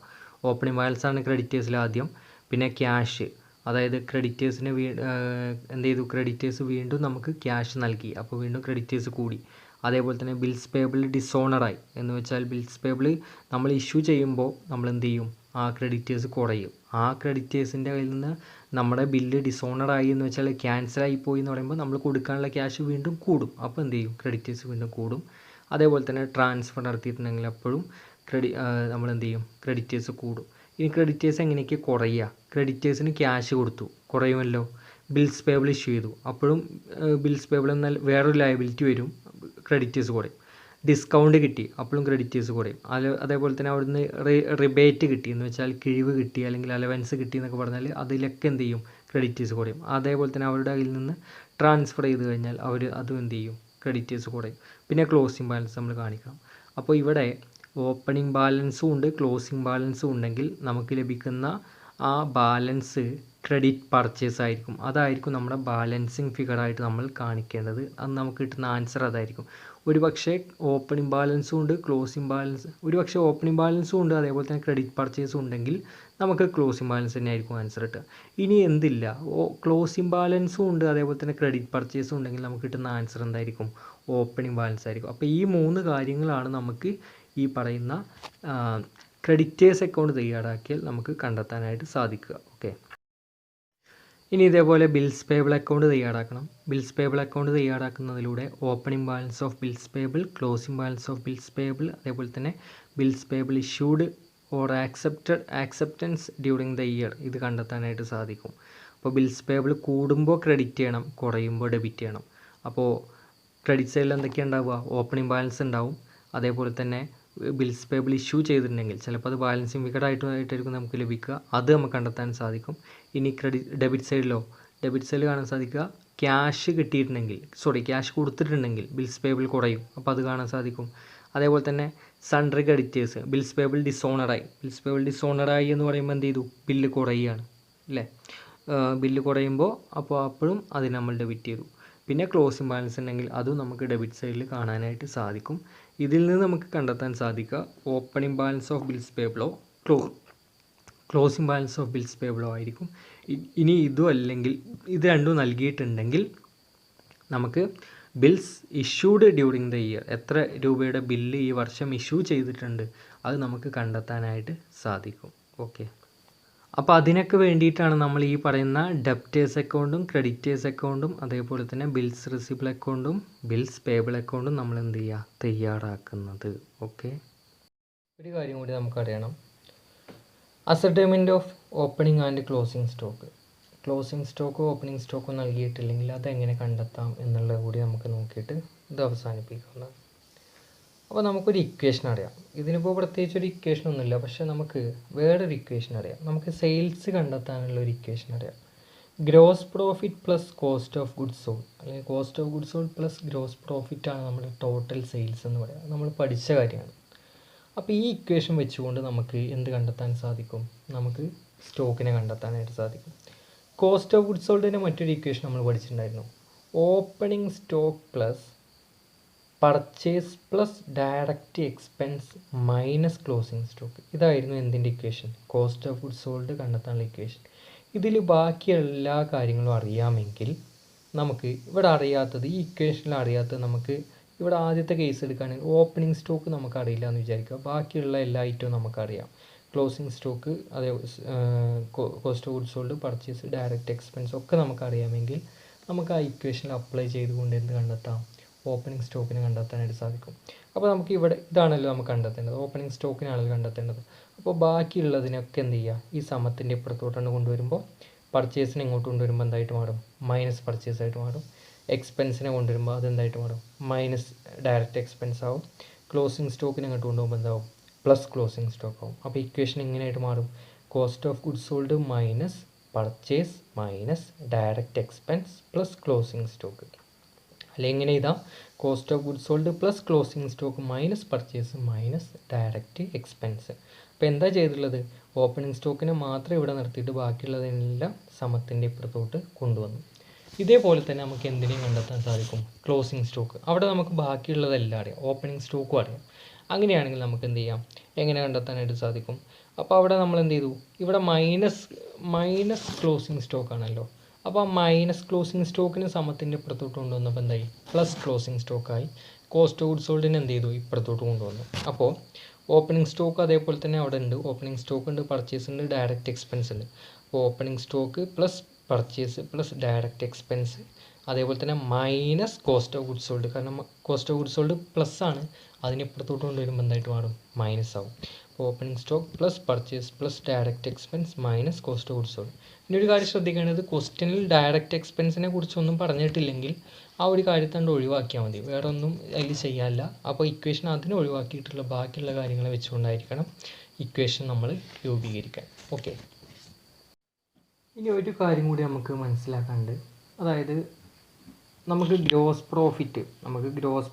ഓപ്പണിംഗ് ബാലൻസ് ആണ് ക്രെഡിറ്റേഴ്സിൽ ആദ്യം, പിന്നെ ക്യാഷ്, അതായത് ക്രെഡിറ്റേഴ്സിന് എന്ത് ചെയ്തു, ക്രെഡിറ്റേഴ്സ് വീണ്ടും നമുക്ക് ക്യാഷ് നൽകി, അപ്പോൾ വീണ്ടും ക്രെഡിറ്റേഴ്സ് കൂടി. അതേപോലെ തന്നെ ബിൽസ് പേബിൾ ഡിസോണറായി എന്ന് വെച്ചാൽ ബിൽസ് പേബിൾ നമ്മൾ ഇഷ്യൂ ചെയ്യുമ്പോൾ നമ്മൾ എന്ത് ചെയ്യും, ആ ക്രെഡിറ്റേഴ്സ് കുറയും. ആ ക്രെഡിറ്റേഴ്സിൻ്റെ കയ്യിൽ നിന്ന് നമ്മുടെ ബില്ല് ഡിസോണറായി എന്ന് വെച്ചാൽ ക്യാൻസലായി പോയി എന്ന് പറയുമ്പോൾ നമ്മൾ കൊടുക്കാനുള്ള ക്യാഷ് വീണ്ടും കൂടും. അപ്പോൾ എന്ത് ചെയ്യും, ക്രെഡിറ്റേഴ്സ് വീണ്ടും കൂടും. അതേപോലെ തന്നെ ട്രാൻസ്ഫർ നടത്തിയിട്ടുണ്ടെങ്കിൽ അപ്പോഴും നമ്മൾ എന്ത് ചെയ്യും, ക്രെഡിറ്റേഴ്സ് കൂടും. ഇനി ക്രെഡിറ്റേഴ്സ് എങ്ങനെയൊക്കെ കുറയുക, ക്രെഡിറ്റേഴ്സിന് ക്യാഷ് കൊടുത്തു, കുറയുമല്ലോ. ബിൽസ് പേബിൾ ഇഷ്യൂ ചെയ്തു, അപ്പോഴും ബിൽസ് പേബിൾ എന്നാൽ വേറൊരു ലയബിലിറ്റി വരും, ക്രെഡിറ്റേഴ്സ് കുറയും. ഡിസ്കൗണ്ട് കിട്ടി, അപ്പോഴും ക്രെഡിറ്റേഴ്സ് കുറയും. അതേപോലെ തന്നെ അവിടുന്ന് റിബേറ്റ് കിട്ടി എന്ന് വെച്ചാൽ കിഴിവ് കിട്ടി, അല്ലെങ്കിൽ അലവൻസ് കിട്ടി എന്നൊക്കെ പറഞ്ഞാൽ അതിലൊക്കെ എന്ത് ചെയ്യും, ക്രെഡിറ്റേഴ്സ് കുറയും. അതേപോലെ തന്നെ അവരുടെ കയ്യിൽ നിന്ന് ട്രാൻസ്ഫർ ചെയ്ത് കഴിഞ്ഞാൽ അതും എന്ത് ചെയ്യും, ക്രെഡിറ്റേഴ്സ് കുറയും. പിന്നെ ക്ലോസിംഗ് ബാലൻസ് നമ്മൾ കാണിക്കണം. അപ്പോൾ ഇവിടെ ഓപ്പണിംഗ് ബാലൻസും ഉണ്ട്, ക്ലോസിംഗ് ബാലൻസും ഉണ്ടെങ്കിൽ നമുക്ക് ലഭിക്കുന്ന ആ ബാലൻസ് ക്രെഡിറ്റ് പർച്ചേസ് ആയിരിക്കും. അതായിരിക്കും നമ്മുടെ ബാലൻസിങ് ഫിഗറായിട്ട് നമ്മൾ കാണിക്കേണ്ടത്. അത് നമുക്ക് കിട്ടുന്ന ആൻസർ അതായിരിക്കും. ഒരുപക്ഷെ ഓപ്പണിംഗ് ബാലൻസും ഉണ്ട്, ഓപ്പണിംഗ് ബാലൻസും ഉണ്ട്, അതേപോലെ തന്നെ ക്രെഡിറ്റ് പർച്ചേസും ഉണ്ടെങ്കിൽ നമുക്ക് ക്ലോസിംഗ് ബാലൻസ് തന്നെ ആയിരിക്കും ആൻസർ കിട്ടുക. ഇനി എന്തില്ല, ക്ലോസിംഗ് ബാലൻസും ഉണ്ട്, അതേപോലെ തന്നെ ക്രെഡിറ്റ് പർച്ചേസും ഉണ്ടെങ്കിൽ നമുക്ക് കിട്ടുന്ന ആൻസർ എന്തായിരിക്കും, ഓപ്പണിംഗ് ബാലൻസ് ആയിരിക്കും. അപ്പോൾ ഈ 3 കാര്യങ്ങളാണ് നമുക്ക് ഈ പറയുന്ന ക്രെഡിറ്റേഴ്സ് അക്കൗണ്ട് തയ്യാറാക്കിയാൽ നമുക്ക് കണ്ടെത്താനായിട്ട് സാധിക്കുക. ഓക്കെ, ഇനി ഇതേപോലെ ബിൽസ് പേബിൾ അക്കൗണ്ട് തയ്യാറാക്കണം. ബിൽസ് പേബിൾ അക്കൗണ്ട് തയ്യാറാക്കുന്നതിലൂടെ opening balance of bills payable, closing balance of bills payable, അതേപോലെ തന്നെ bills payable issued or acceptance during the year, ഇത് കണ്ടെത്താനായിട്ട് സാധിക്കും. അപ്പോൾ ബിൽസ് പേബിൾ കൂടുമ്പോൾ ക്രെഡിറ്റ് ചെയ്യണം, കുറയുമ്പോൾ ഡെബിറ്റ് ചെയ്യണം. അപ്പോൾ ക്രെഡിറ്റ് സൈഡിൽ എന്തൊക്കെയാണ് ഉണ്ടാവുക, ഓപ്പണിംഗ് ബാലൻസ് ഉണ്ടാവും, അതേപോലെ തന്നെ ബിൽസ് പേബിൾ ഇഷ്യൂ ചെയ്തിട്ടുണ്ടെങ്കിൽ ചിലപ്പോൾ അത് ബാലൻസിങ് ഫിഗറായിട്ടായിരിക്കും നമുക്ക് ലഭിക്കുക, അത് നമുക്ക് കണ്ടെത്താൻ സാധിക്കും. ഇനി ഡെബിറ്റ് സൈഡിൽ കാണാൻ സാധിക്കുക, ക്യാഷ് കിട്ടിയിട്ടുണ്ടെങ്കിൽ ക്യാഷ് കൊടുത്തിട്ടുണ്ടെങ്കിൽ ബിൽസ് പേബിൾ കുറയും, അപ്പോൾ അത് കാണാൻ സാധിക്കും. അതേപോലെ തന്നെ സൺട്രി ക്രെഡിറ്റേഴ്സ്, ബിൽസ് പേബിൾ ഡിസോണറായി എന്ന് പറയുമ്പോൾ എന്ത് ചെയ്തു, ബില്ല് കുറയുകയാണ് അല്ലേ. ബില്ല് കുറയുമ്പോൾ അപ്പോഴും അതിന് നമ്മൾ ഡെബിറ്റ് ചെയ്തു. പിന്നെ ക്ലോസിംഗ് ബാലൻസ് ഉണ്ടെങ്കിൽ അതും നമുക്ക് ഡെബിറ്റ് സൈഡിൽ കാണാനായിട്ട് സാധിക്കും. ഇതിൽ നിന്ന് നമുക്ക് കണ്ടെത്താൻ സാധിക്കുക ഓപ്പണിംഗ് ബാലൻസ് ഓഫ് ബിൽസ് പേബിളോ ക്ലോസിംഗ് ബാലൻസ് ഓഫ് ബിൽസ് പേബിളോ ആയിരിക്കും. ഇനി ഇതും അല്ലെങ്കിൽ ഇത് രണ്ടും നൽകിയിട്ടുണ്ടെങ്കിൽ നമുക്ക് bills issued during the year, എത്ര രൂപയുടെ ബില്ല് ഈ വർഷം ഇഷ്യൂ ചെയ്തിട്ടുണ്ട് അത് നമുക്ക് കണ്ടെത്താനായിട്ട് സാധിക്കും. ഓക്കെ, അപ്പോൾ അതിനൊക്കെ വേണ്ടിയിട്ടാണ് നമ്മൾ ഈ പറയുന്ന ഡെപ്റ്റേഴ്സ് അക്കൗണ്ടും ക്രെഡിറ്റേഴ്സ് അക്കൗണ്ടും അതേപോലെ തന്നെ ബിൽസ് റിസീവബിൾ അക്കൗണ്ടും ബിൽസ് പേബിൾ അക്കൗണ്ടും നമ്മൾ എന്ത് ചെയ്യുക, തയ്യാറാക്കുന്നത്. ഓക്കെ, ഒരു കാര്യം കൂടി നമുക്കറിയണം, ascertainment of opening and closing സ്റ്റോക്കോ ഓപ്പണിംഗ് സ്റ്റോക്കോ നൽകിയിട്ടില്ലെങ്കിൽ അതെങ്ങനെ കണ്ടെത്താം എന്നുള്ളത് കൂടി നമുക്ക് നോക്കിയിട്ട് ഇത് അവസാനിപ്പിക്കുന്നതാണ്. അപ്പോൾ നമുക്കൊരു ഇക്വേഷൻ അറിയാം. ഇതിനിപ്പോൾ പ്രത്യേകിച്ച് ഒരു ഇക്വേഷൻ ഒന്നുമില്ല, പക്ഷേ നമുക്ക് വേറൊരു ഇക്വേഷൻ അറിയാം. നമുക്ക് സെയിൽസ് കണ്ടെത്താനുള്ള ഒരു ഇക്വേഷൻ അറിയാം. Gross profit plus cost of goods sold, അല്ലെങ്കിൽ cost of goods sold plus gross profit ആണ് നമ്മുടെ ടോട്ടൽ സെയിൽസ് എന്ന് പറയുന്നത്. നമ്മൾ പഠിച്ച കാര്യമാണ്. അപ്പോൾ ഈ ഇക്വേഷൻ വെച്ചുകൊണ്ട് നമുക്ക് എന്ത് കണ്ടെത്താൻ സാധിക്കും? നമുക്ക് സ്റ്റോക്കിനെ കണ്ടെത്താനായിട്ട് സാധിക്കും. കോസ്റ്റ് ഓഫ് ഗുഡ്സ് സോൾഡിൻ്റെ മറ്റൊരു ഇക്വേഷൻ നമ്മൾ പഠിച്ചിട്ടുണ്ടായിരുന്നു. Opening stock plus purchase plus direct expense minus closing stock. ഇതായിരുന്നു എന്തിൻ്റെ equation? Cost of goods sold കണ്ടെത്താനുള്ള ഇക്വേഷൻ. ഇതിൽ ബാക്കി എല്ലാ കാര്യങ്ങളും അറിയാമെങ്കിൽ നമുക്ക് ഇവിടെ അറിയാത്തത്, ഈ ഇക്വേഷനിൽ അറിയാത്തത്, നമുക്ക് ഇവിടെ ആദ്യത്തെ കേസ് എടുക്കുകയാണെങ്കിൽ ഓപ്പണിംഗ് സ്റ്റോക്ക് നമുക്കറിയില്ല എന്ന് വിചാരിക്കുക. ബാക്കിയുള്ള എല്ലാ ഐറ്റവും നമുക്കറിയാം. ക്ലോസിംഗ് സ്റ്റോക്ക്, അതേ cost of goods sold, purchase, direct expense ഒക്കെ നമുക്കറിയാമെങ്കിൽ നമുക്ക് ആ ഇക്വേഷനിൽ അപ്ലൈ ചെയ്തുകൊണ്ട് എന്ത് കണ്ടെത്താം? ഓപ്പണിംഗ് സ്റ്റോക്കിനെ കണ്ടെത്താനായിട്ട് സാധിക്കും. അപ്പോൾ നമുക്ക് ഇവിടെ ഇതാണല്ലോ നമുക്ക് കണ്ടെത്തേണ്ടത്, ഓപ്പണിംഗ് സ്റ്റോക്കിനാണല്ലോ കണ്ടെത്തേണ്ടത്. അപ്പോൾ ബാക്കിയുള്ളതിനൊക്കെ എന്ത് ചെയ്യുക? ഈ സമത്തിൻ്റെ ഇപ്പുറത്തോട്ടാണ് കൊണ്ടുവരുമ്പോൾ പർച്ചേസിനെ ഇങ്ങോട്ട് കൊണ്ടുവരുമ്പോൾ എന്തായിട്ട് മാറും? മൈനസ് പർച്ചേസ് ആയിട്ട് മാറും. എക്സ്പെൻസിനെ കൊണ്ടുവരുമ്പോൾ അതെന്തായിട്ട് മാറും? മൈനസ് ഡയറക്റ്റ് എക്സ്പെൻസ് ആവും. ക്ലോസിംഗ് സ്റ്റോക്കിനെ ഇങ്ങോട്ട് കൊണ്ടുപോകുമ്പോൾ എന്താവും? പ്ലസ് ക്ലോസിംഗ് സ്റ്റോക്ക് ആവും. അപ്പോൾ ഇക്വേഷൻ ഇങ്ങനെയായിട്ട് മാറും. Cost of goods sold minus purchase minus direct expense plus closing stock. അല്ലെങ്കിൽ ഇങ്ങനെ ഇതാ, cost of goods sold plus closing stock minus purchase minus direct expense. അപ്പോൾ എന്താ ചെയ്തിട്ടുള്ളത്? ഓപ്പണിംഗ് സ്റ്റോക്കിനെ മാത്രം ഇവിടെ നിർത്തിയിട്ട് ബാക്കിയുള്ളതിനെല്ലാം സമത്തിൻ്റെ ഇപ്പുറത്തോട്ട് കൊണ്ടുവന്നു. ഇതേപോലെ തന്നെ നമുക്ക് എന്തിനേയും കണ്ടെത്താൻ സാധിക്കും? Closing stock. അവിടെ നമുക്ക് ബാക്കിയുള്ളതെല്ലാം അറിയാം, ഓപ്പണിംഗ് സ്റ്റോക്കും അറിയാം. അങ്ങനെയാണെങ്കിൽ നമുക്ക് എന്ത് ചെയ്യാം? എങ്ങനെ കണ്ടെത്താനായിട്ട് സാധിക്കും? അപ്പോൾ അവിടെ നമ്മൾ എന്ത് ചെയ്തു? ഇവിടെ മൈനസ് ക്ലോസിംഗ് സ്റ്റോക്കാണല്ലോ. അപ്പോൾ ആ മൈനസ് ക്ലോസിംഗ് സ്റ്റോക്കിന് സമത്തിൻ്റെ ഇപ്പുറത്തോട്ട് കൊണ്ടുവന്നപ്പോൾ എന്തായി? പ്ലസ് ക്ലോസിംഗ് സ്റ്റോക്കായി. കോസ്റ്റ് ഓഫ് ഗുഡ്സ് സോൾഡിന് എന്ത് ചെയ്തു? ഇപ്പുറത്തോട്ട് കൊണ്ടുവന്നു. അപ്പോൾ ഓപ്പണിംഗ് സ്റ്റോക്ക് അതേപോലെ തന്നെ അവിടെ ഉണ്ട്. ഓപ്പണിംഗ് സ്റ്റോക്ക് ഉണ്ട്, പർച്ചേസ് ഉണ്ട്, ഡയറക്റ്റ് എക്സ്പെൻസ് ഉണ്ട്. അപ്പോൾ opening stock plus purchase plus direct expense, അതേപോലെ തന്നെ minus cost of goods sold. കാരണം cost of goods sold plus ആണ്, അതിനിപ്പുറത്തോട്ട് കൊണ്ടുവരുമ്പോൾ എന്തായിട്ട് മാറും? മൈനസ് ആവും. അപ്പോൾ opening stock plus purchase plus direct expense minus cost of goods sold. ഇനി ഒരു കാര്യം ശ്രദ്ധിക്കേണ്ടത്, ക്വസ്റ്റ്യനിൽ ഡയറക്റ്റ് എക്സ്പെൻസിനെ കുറിച്ചൊന്നും പറഞ്ഞിട്ടില്ലെങ്കിൽ ആ ഒരു കാര്യത്തണ്ട് ഒഴിവാക്കിയാൽ മതി, വേറെ ഒന്നും അതിൽ ചെയ്യാനില്ല. അപ്പോൾ ഇക്വേഷൻ അതിനെ ഒഴിവാക്കിയിട്ടുള്ള ബാക്കിയുള്ള കാര്യങ്ങളെ വെച്ചുകൊണ്ടായിരിക്കണം ഇക്വേഷൻ നമ്മൾ രൂപീകരിക്കാൻ. ഓക്കെ, ഇനി ഒരു കാര്യം കൂടി നമുക്ക് മനസ്സിലാക്കാനുണ്ട്. അതായത് നമുക്ക് ഗ്രോസ്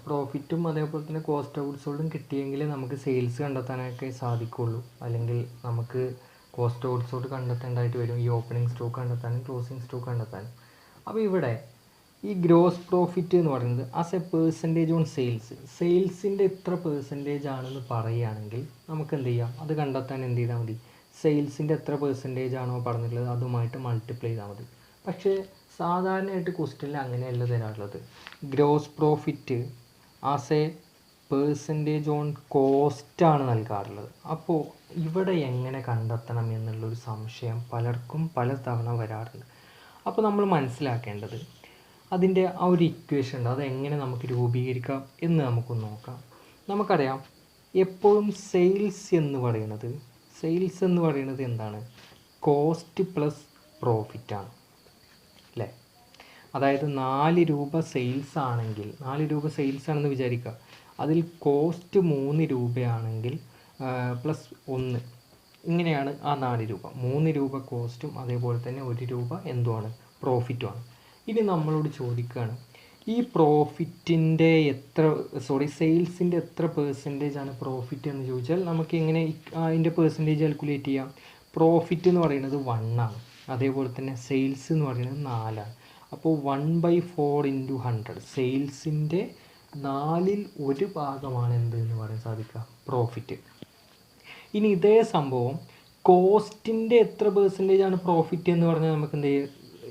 പ്രോഫിറ്റും അതേപോലെ തന്നെ കോസ്റ്റ് ഓഫ് ഗുഡ്സ് സോൾഡും കിട്ടിയെങ്കിൽ നമുക്ക് സെയിൽസ് കണ്ടെത്താനൊക്കെ സാധിക്കുള്ളൂ. അല്ലെങ്കിൽ നമുക്ക് കോസ്റ്റ് ഓഫ് ഗുഡ്സ് സോൾഡ് കണ്ടെത്തേണ്ടതായിട്ട് വരും, ഈ ഓപ്പണിംഗ് സ്റ്റോക്ക് കണ്ടെത്താനും ക്ലോസിംഗ് സ്റ്റോക്ക് കണ്ടെത്താനും. അപ്പോൾ ഇവിടെ ഈ ഗ്രോസ് പ്രോഫിറ്റ് എന്ന് പറയുന്നത് ആസ് എ പേഴ്സൻറ്റേജ് ഓൺ സെയിൽസിൻ്റെ എത്ര പെർസെൻറ്റേജ് ആണെന്ന് പറയുകയാണെങ്കിൽ നമുക്ക് എന്ത് ചെയ്യാം? അത് കണ്ടെത്താൻ എന്ത് ചെയ്താൽ മതി? സെയിൽസിൻ്റെ എത്ര പെർസെൻറ്റേജ് ആണോ പറഞ്ഞിട്ടുള്ളത് അതുമായിട്ട് മൾട്ടിപ്ലൈ ചെയ്താൽ മതി. പക്ഷേ സാധാരണയായിട്ട് ക്വസ്റ്റ്യനിൽ അങ്ങനെയല്ല തരാറുള്ളത്. Gross profit as a percentage on കോസ്റ്റാണ് നൽകാറുള്ളത്. അപ്പോൾ ഇവിടെ എങ്ങനെ കണ്ടെത്തണം എന്നുള്ളൊരു സംശയം പലർക്കും പല തവണ വരാറുണ്ട്. അപ്പോൾ നമ്മൾ മനസ്സിലാക്കേണ്ടത് അതിൻ്റെ ആ ഒരു ഇക്വേഷൻ ഉണ്ട്, അതെങ്ങനെ നമുക്ക് രൂപീകരിക്കാം എന്ന് നമുക്കൊന്ന് നോക്കാം. നമുക്കറിയാം എപ്പോഴും സെയിൽസ് എന്ന് പറയുന്നത് എന്താണ്? കോസ്റ്റ് പ്ലസ് പ്രോഫിറ്റാണ് അല്ലേ? അതായത് 4 രൂപ സെയിൽസ് ആണെന്ന് വിചാരിക്കുക. അതിൽ കോസ്റ്റ് 3 രൂപയാണെങ്കിൽ പ്ലസ് 1, ഇങ്ങനെയാണ് ആ 4 രൂപ. 3 രൂപ കോസ്റ്റും അതേപോലെ തന്നെ 1 രൂപ എന്തുമാണ്? പ്രോഫിറ്റുമാണ്. ഇനി നമ്മളോട് ചോദിക്കുകയാണ്, ഈ സെയിൽസിൻ്റെ എത്ര പെർസെൻറ്റേജ് ആണ് പ്രോഫിറ്റ് എന്ന് ചോദിച്ചാൽ നമുക്ക് എങ്ങനെ അതിൻ്റെ പെർസെൻറ്റേജ് കാൽക്കുലേറ്റ് ചെയ്യാം? പ്രോഫിറ്റ് എന്ന് പറയുന്നത് 1 ആണ്, അതേപോലെ തന്നെ സെയിൽസ് എന്ന് പറയുന്നത് 4 ആണ്. അപ്പോൾ 1/4 × 100, സെയിൽസിൻ്റെ 1/4 ഭാഗമാണ് എന്ത് എന്ന് പറയാൻ സാധിക്കുക? പ്രോഫിറ്റ്. ഇനി ഇതേ സംഭവം കോസ്റ്റിൻ്റെ എത്ര പെർസെൻറ്റേജ് ആണ് പ്രോഫിറ്റ് എന്ന് പറഞ്ഞാൽ നമുക്ക്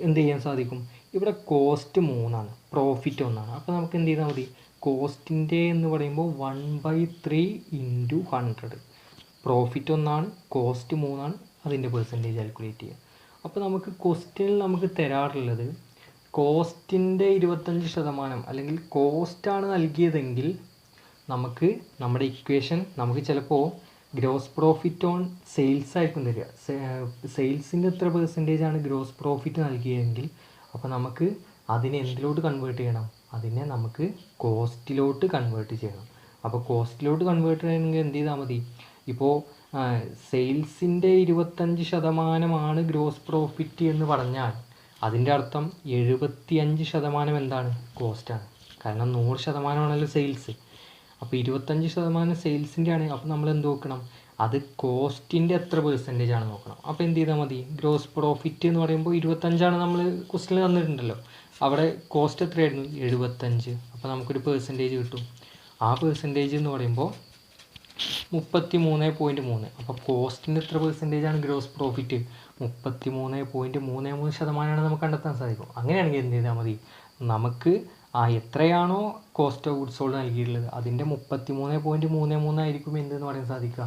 എന്ത് ചെയ്യാൻ സാധിക്കും? ഇവിടെ കോസ്റ്റ് 3 ആണ്, പ്രോഫിറ്റ് 1 ആണ്. അപ്പോൾ നമുക്ക് എന്ത് ചെയ്താൽ മതി? കോസ്റ്റിൻ്റെ എന്ന് പറയുമ്പോൾ 1/3 × 100, പ്രോഫിറ്റ് 1 ആണ്, കോസ്റ്റ് 3 ആണ്, അതിൻ്റെ പെർസെൻറ്റേജ് കാൽക്കുലേറ്റ് ചെയ്യുക. അപ്പോൾ നമുക്ക് ക്വസ്റ്റ്യനിൽ നമുക്ക് തരാറുള്ളത് കോസ്റ്റിൻ്റെ 25%, അല്ലെങ്കിൽ കോസ്റ്റാണ് നൽകിയതെങ്കിൽ നമുക്ക് നമ്മുടെ ഇക്വേഷൻ നമുക്ക് ചിലപ്പോൾ ഗ്രോസ് പ്രോഫിറ്റ് ഓൺ സെയിൽസ് ആയിരിക്കും തരിക. സെയിൽസിൻ്റെ എത്ര പെർസെൻറ്റേജ് ആണ് ഗ്രോസ് പ്രോഫിറ്റ് നൽകിയതെങ്കിൽ അപ്പോൾ നമുക്ക് അതിനെ എന്തിലോട്ട് കൺവേർട്ട് ചെയ്യണം? അതിനെ നമുക്ക് കോസ്റ്റിലോട്ട് കൺവേർട്ട് ചെയ്യണം. അപ്പോൾ കോസ്റ്റിലോട്ട് കൺവേർട്ട് ചെയ്യണമെങ്കിൽ എന്ത് ചെയ്താൽ മതി? ഇപ്പോൾ സെയിൽസിൻ്റെ 25% ഗ്രോസ് പ്രോഫിറ്റ് എന്ന് പറഞ്ഞാൽ അതിൻ്റെ അർത്ഥം 75% എന്താണ്? കോസ്റ്റാണ്. കാരണം 100%ആണല്ലോ സെയിൽസ്. അപ്പോൾ 25% സെയിൽസിൻ്റെ ആണ്. അപ്പോൾ നമ്മൾ എന്ത് നോക്കണം? അത് കോസ്റ്റിൻ്റെ എത്ര പെർസെൻറ്റേജ് ആണ് നോക്കണം. അപ്പോൾ എന്ത് ചെയ്താൽ മതി? ഗ്രോസ് പ്രോഫിറ്റ് എന്ന് പറയുമ്പോൾ 25 നമ്മൾ ക്വസ്റ്റിന് തന്നിട്ടുണ്ടല്ലോ. അവിടെ കോസ്റ്റ് എത്രയായിരുന്നു? 75. അപ്പോൾ നമുക്കൊരു പെർസെൻറ്റേജ് കിട്ടും. ആ പെർസെൻറ്റേജ് എന്ന് പറയുമ്പോൾ 33.3. അപ്പോൾ കോസ്റ്റിൻ്റെ എത്ര പെർസെൻറ്റേജ് ആണ് ഗ്രോസ് പ്രോഫിറ്റ്? 33.33% നമുക്ക് കണ്ടെത്താൻ സാധിക്കും. അങ്ങനെയാണെങ്കിൽ എന്ത് ചെയ്താൽ മതി? നമുക്ക് എത്രയാണോ കോസ്റ്റ് ഓഫ് ഗുഡ്സ് സോൾഡ് നൽകിയിട്ടുള്ളത് അതിൻ്റെ 33.33 ആയിരിക്കും എന്തെന്ന് പറയാൻ സാധിക്കുക?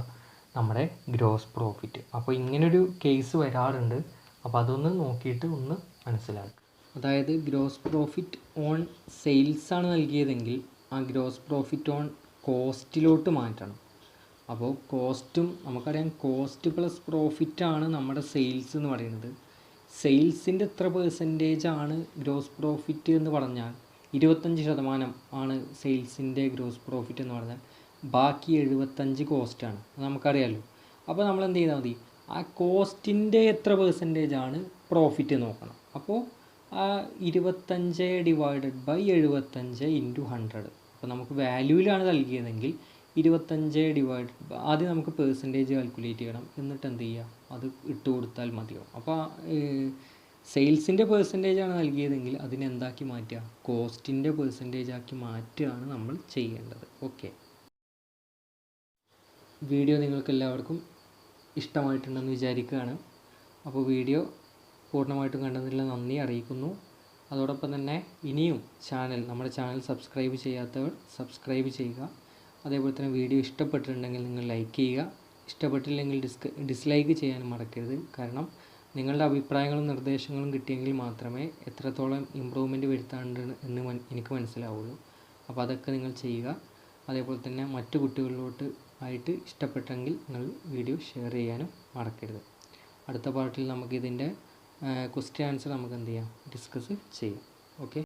നമ്മുടെ ഗ്രോസ് പ്രോഫിറ്റ്. അപ്പോൾ ഇങ്ങനൊരു കേസ് വരാറുണ്ട്. അപ്പോൾ അതൊന്ന് നോക്കിയിട്ട് ഒന്ന് മനസ്സിലാക്കുക. അതായത് ഗ്രോസ് പ്രോഫിറ്റ് ഓൺ സെയിൽസ് ആണ് നൽകിയതെങ്കിൽ ആ ഗ്രോസ് പ്രോഫിറ്റ് ഓൺ കോസ്റ്റിലോട്ട് മാറ്റണം. അപ്പോൾ കോസ്റ്റും നമുക്കറിയാം, കോസ്റ്റ് പ്ലസ് പ്രോഫിറ്റ് ആണ് നമ്മുടെ സെയിൽസ് എന്ന് പറയുന്നത്. സെയിൽസിൻ്റെ എത്ര പെർസെൻറ്റേജ് ആണ് ഗ്രോസ് പ്രോഫിറ്റ് എന്ന് പറഞ്ഞാൽ 25% ആണ് സെയിൽസിൻ്റെ ഗ്രോസ് പ്രോഫിറ്റ് എന്ന് പറഞ്ഞാൽ. ബാക്കി 75 കോസ്റ്റാണ്. നമുക്കറിയാമല്ലോ. അപ്പോൾ നമ്മൾ എന്ത് ചെയ്താൽ മതി? ആ കോസ്റ്റിൻ്റെ എത്ര പെർസെൻറ്റേജ് ആണ് പ്രോഫിറ്റ് നോക്കണം. അപ്പോൾ 25 ഡിവൈഡഡ് ബൈ 75 ഇൻറ്റു 100. അപ്പോൾ നമുക്ക് വാല്യൂവിലാണ് നൽകിയതെങ്കിൽ 25 ഡിവൈഡ് ആദ്യം നമുക്ക് പെർസെൻറ്റേജ് കാൽക്കുലേറ്റ് ചെയ്യണം. എന്നിട്ട് എന്ത് ചെയ്യുക? അത് ഇട്ട് കൊടുത്താൽ മതിയാവും. അപ്പോൾ സെയിൽസിൻ്റെ പെർസെൻറ്റേജ് ആണ് നൽകിയതെങ്കിൽ അതിനെ എന്താക്കി മാറ്റുക? കോസ്റ്റിൻ്റെ പെർസെൻറ്റേജ് ആക്കി മാറ്റുകയാണ് നമ്മൾ ചെയ്യേണ്ടത്. ഓക്കെ. വീഡിയോ നിങ്ങൾക്ക് എല്ലാവർക്കും ഇഷ്ടമായിട്ടുണ്ടെന്ന് വിചാരിക്കുകയാണ്. അപ്പോൾ വീഡിയോ പൂർണ്ണമായിട്ടും കണ്ടതിൽ നന്ദി അറിയിക്കുന്നു. അതോടൊപ്പം തന്നെ ഇനിയും നമ്മുടെ ചാനൽ സബ്സ്ക്രൈബ് ചെയ്യാത്തവർ സബ്സ്ക്രൈബ് ചെയ്യുക. അതേപോലെ തന്നെ വീഡിയോ ഇഷ്ടപ്പെട്ടിട്ടുണ്ടെങ്കിൽ നിങ്ങൾ ലൈക്ക് ചെയ്യുക. ഇഷ്ടപ്പെട്ടില്ലെങ്കിൽ ഡിസ്ലൈക്ക് ചെയ്യാനും മറക്കരുത്. കാരണം നിങ്ങളുടെ അഭിപ്രായങ്ങളും നിർദ്ദേശങ്ങളും കിട്ടിയെങ്കിൽ മാത്രമേ എത്രത്തോളം ഇമ്പ്രൂവ്മെൻറ്റ് വരുത്താണ്ട് എന്ന് എനിക്ക് മനസ്സിലാവുള്ളൂ. അപ്പോൾ അതൊക്കെ നിങ്ങൾ ചെയ്യുക. അതേപോലെ തന്നെ മറ്റു കുട്ടികളിലോട്ട് ആയിട്ട് ഇഷ്ടപ്പെട്ടെങ്കിൽ നിങ്ങൾ വീഡിയോ ഷെയർ ചെയ്യാനും മറക്കരുത്. അടുത്ത പാർട്ടിൽ നമുക്കിതിൻ്റെ ക്വസ്റ്റ്യൻ ആൻസർ നമുക്ക് എന്ത് ചെയ്യാം? ഡിസ്കസ് ചെയ്യാം. ഓക്കെ.